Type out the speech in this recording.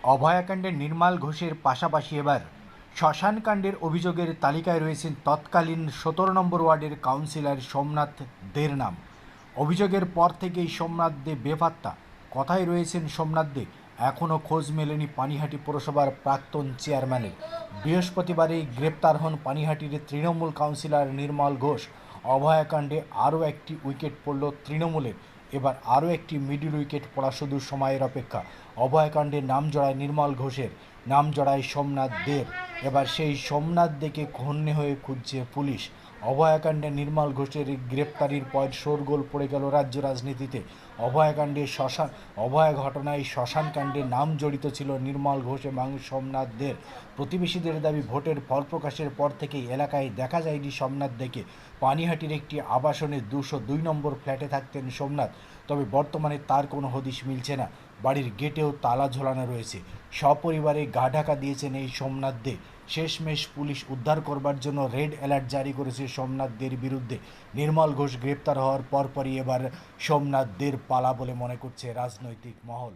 অভয়াকাণ্ডে নির্মল ঘোষের পাশাপাশি এবার শ্মশানকাণ্ডের অভিযোগের তালিকায় রয়েছেন তৎকালীন 17 নম্বর ওয়ার্ডের কাউন্সিলর সোমনাথ দের নাম। অভিযোগের পর থেকেই সোমনাথ দে বেপাত্তা। কথায় রয়েছেন সোমনাথ দে, এখনও খোঁজ মেলেনি পানিহাটি পৌরসভার প্রাক্তন চেয়ারম্যানের। বৃহস্পতিবারেই গ্রেপ্তার হন পানিহাটির তৃণমূল কাউন্সিলর নির্মল ঘোষ। অভয়াকাণ্ডে আরও একটি উইকেট পড়ল তৃণমূলের। এবার আরও একটি মিডল উইকেট পড়া শুধু সময়ের অপেক্ষা। অভয়াকাণ্ডে নাম জড়ায় নির্মল ঘোষের, নাম জড়ায় সোমনাথ দের। এবার সেই সোমনাথ দেকে হন্যে হয়ে খুঁজছে পুলিশ। অভয়াকাণ্ডে নির্মল ঘোষের গ্রেপ্তারির পর শোরগোল পড়ে গেল রাজ্য রাজনীতিতে। অভয়া ঘটনায় শ্মশানকাণ্ডে নাম জড়িত ছিল নির্মল ঘোষ এবং সোমনাথ দের। প্রতিবেশীদের দাবি, ভোটের ফল প্রকাশের পর থেকেই এলাকায় দেখা যায়নি সোমনাথ দেকে। পানিহাটির একটি আবাসনে 202 নম্বর ফ্ল্যাটে থাকতেন সোমনাথ, তবে বর্তমানে তার কোনো হদিশ মিলছে না। বাড়ির গেটেও তালা ঝোলানো রয়েছে। সপরিবারে গা ঢাকা দিয়েছেন এই সোমনাথ দে। শেষমেশ পুলিশ উদ্ধার করবার জন্য রেড অ্যালার্ট জারি করেছে সোমনাথ দের বিরুদ্ধে। নির্মল ঘোষ গ্রেপ্তার হওয়ার পরপরই এবার সোমনাথ দের পালা বলে মনে করছে রাজনৈতিক মহল।